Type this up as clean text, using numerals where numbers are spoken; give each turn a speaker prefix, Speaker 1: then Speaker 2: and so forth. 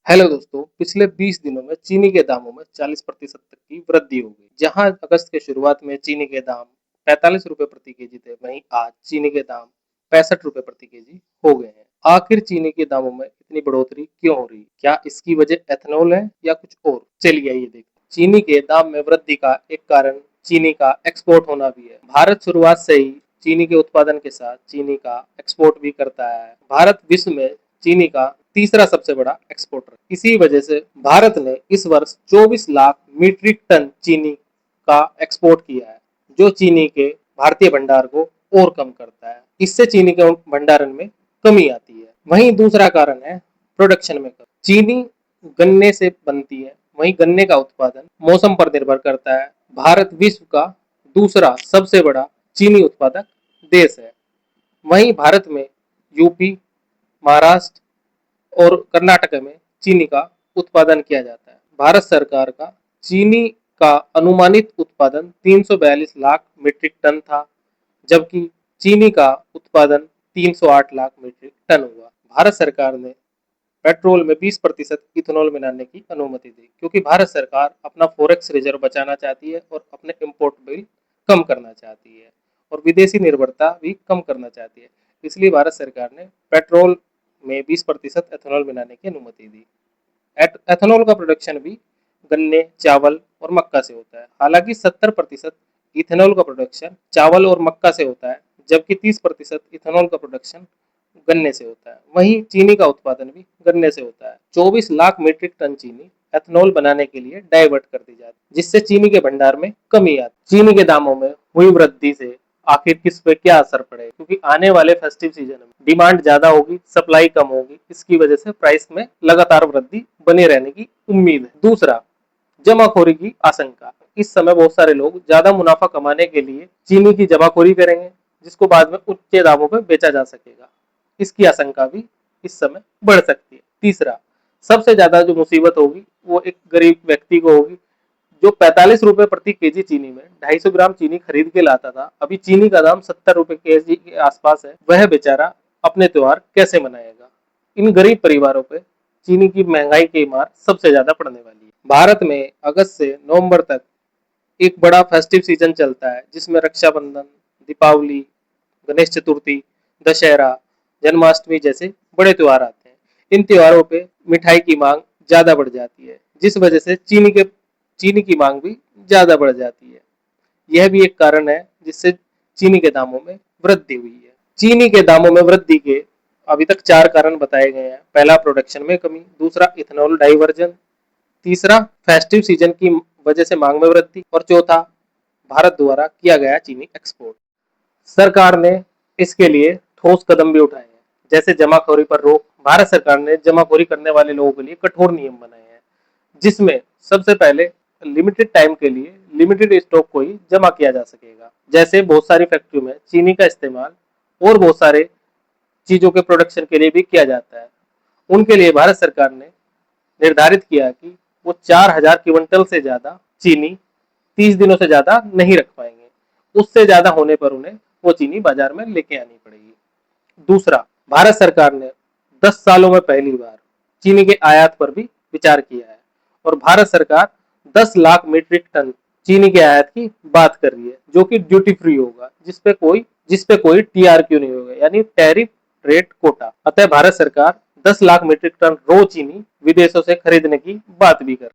Speaker 1: Hello दोस्तों, पिछले 20 दिनों में चीनी के दामों में 40% तक की वृद्धि हो गई। जहां अगस्त के शुरुआत में चीनी के दाम 45 रुपए प्रति केजी थे, वहीं आज चीनी के दाम 65 रुपए प्रति केजी हो गए हैं। आखिर चीनी के दामों में इतनी बढ़ोतरी क्यों हो रही है? क्या इसकी वजह एथेनॉल है या कुछ और? चलिए आइए देखते हैं। चीनी के दाम में वृद्धि का एक कारण चीनी का एक्सपोर्ट होना भी है। भारत शुरुआत से ही चीनी के उत्पादन के साथ चीनी का एक्सपोर्ट भी करता है। भारत विश्व में चीनी का तीसरा सबसे बड़ा एक्सपोर्टर। इसी वजह से भारत ने इस वर्ष 24 लाख मीट्रिक टन चीनी का एक्सपोर्ट किया है, जो चीनी के भारतीय भंडार को और कम करता है। इससे चीनी के भंडारण में कमी आती है। वहीं दूसरा कारण है प्रोडक्शन में कमी। चीनी गन्ने से बनती है, वहीं गन्ने का उत्पादन मौसम पर निर्भर करता है। भारत विश्व का दूसरा सबसे बड़ा चीनी उत्पादक देश है। वहीं भारत में यूपी, महाराष्ट्र और कर्नाटक में चीनी का उत्पादन किया जाता है। भारत सरकार का चीनी का अनुमानित उत्पादन 342 लाख मीट्रिक टन था, जबकि चीनी का उत्पादन 308 लाख मीट्रिक टन हुआ। भारत सरकार ने पेट्रोल में 20% इथेनॉल मिलाने की अनुमति दी, क्योंकि भारत सरकार अपना फॉरेक्स रिजर्व बचाना चाहती है और अपने इम्पोर्ट बिल कम करना चाहती है और विदेशी निर्भरता भी कम करना चाहती है। इसलिए भारत सरकार ने पेट्रोल में 20% एथेनॉल मिलाने की अनुमति दी। एथेनॉल का प्रोडक्शन भी गन्ने, चावल और मक्का से होता है। हालांकि 70% इथेनॉल का प्रोडक्शन चावल और मक्का से होता है, जबकि 30% इथेनॉल का प्रोडक्शन गन्ने से होता है। वहीं चीनी का उत्पादन भी गन्ने से होता है। 24 लाख मीट्रिक टन चीनी एथेनॉल बनाने के लिए डाइवर्ट कर दी जाती है, जिससे चीनी के भंडार में कमी आती है। चीनी के दामों में हुई वृद्धि से आखिर किस पे क्या असर पड़ेगा? क्योंकि आने वाले फेस्टिव सीजन में डिमांड ज्यादा होगी, सप्लाई कम होगी। इसकी वजह से प्राइस में लगातार वृद्धि बने रहने की उम्मीद है। दूसरा, जमाखोरी की आशंका। इस समय बहुत सारे लोग ज्यादा मुनाफा कमाने के लिए चीनी की जमाखोरी करेंगे, जिसको बाद में उच्च दामों पर बेचा जा सकेगा। इसकी आशंका भी इस समय बढ़ सकती है। तीसरा, सबसे ज्यादा जो मुसीबत होगी वो एक गरीब व्यक्ति को होगी, जो 45 रुपए प्रति केजी चीनी में 250 ग्राम चीनी खरीद के लाता था। अभी चीनी का दाम 70 रुपए केजी के आसपास है। वह बेचारा अपने त्योहार कैसे मनाएगा? इन गरीब परिवारों पे चीनी की महंगाई की मार सबसे ज्यादा पड़ने वाली है। भारत में अगस्त से नवंबर तक एक बड़ा फेस्टिव सीजन चलता है, जिसमें रक्षाबंधन, दीपावली, गणेश चतुर्थी, दशहरा, जन्माष्टमी जैसे बड़े त्योहार आते हैं। इन त्योहारों पे मिठाई की मांग ज्यादा बढ़ जाती है, जिस वजह से चीनी की मांग भी ज्यादा बढ़ जाती है। यह भी एक कारण है जिससे चीनी के दामों में वृद्धि हुई है। चीनी के दामों में वृद्धि के अभी तक 4 कारण बताए गए हैं। पहला, प्रोडक्शन में कमी। दूसरा, इथेनॉल डाइवर्जन। तीसरा, फेस्टिव सीजन की वजह से मांग में वृद्धि। और चौथा, भारत द्वारा किया गया चीनी एक्सपोर्ट। सरकार ने इसके लिए ठोस कदम भी उठाए हैं, जैसे जमाखोरी पर रोक। भारत सरकार ने जमाखोरी करने वाले लोगों के लिए कठोर नियम बनाए हैं, जिसमें सबसे पहले लिमिटेड टाइम के लिए लिमिटेड स्टॉक को ही जमा किया जा सकेगा। जैसे बहुत सारी फैक्ट्रियों में चीनी का इस्तेमाल और बहुत सारे चीजों के प्रोडक्शन के लिए भी किया जाता है। उनके लिए भारत सरकार ने निर्धारित किया कि वो 4000 क्विंटल से ज्यादा चीनी 30 दिनों से ज्यादा नहीं रख पाएंगे। उससे ज्यादा होने पर उन्हें वो चीनी बाजार में लेके आनी पड़ेगी। दूसरा, भारत सरकार ने 10 सालों में पहली बार चीनी के आयात पर भी विचार किया है और भारत सरकार 10 लाख मीट्रिक टन चीनी के आयात की बात कर रही है, जो कि ड्यूटी फ्री होगा, जिसपे कोई टीआरक्यू नहीं होगा, यानी टैरिफ रेट कोटा। अतः भारत सरकार 10 लाख मीट्रिक टन रो चीनी विदेशों से खरीदने की बात भी कर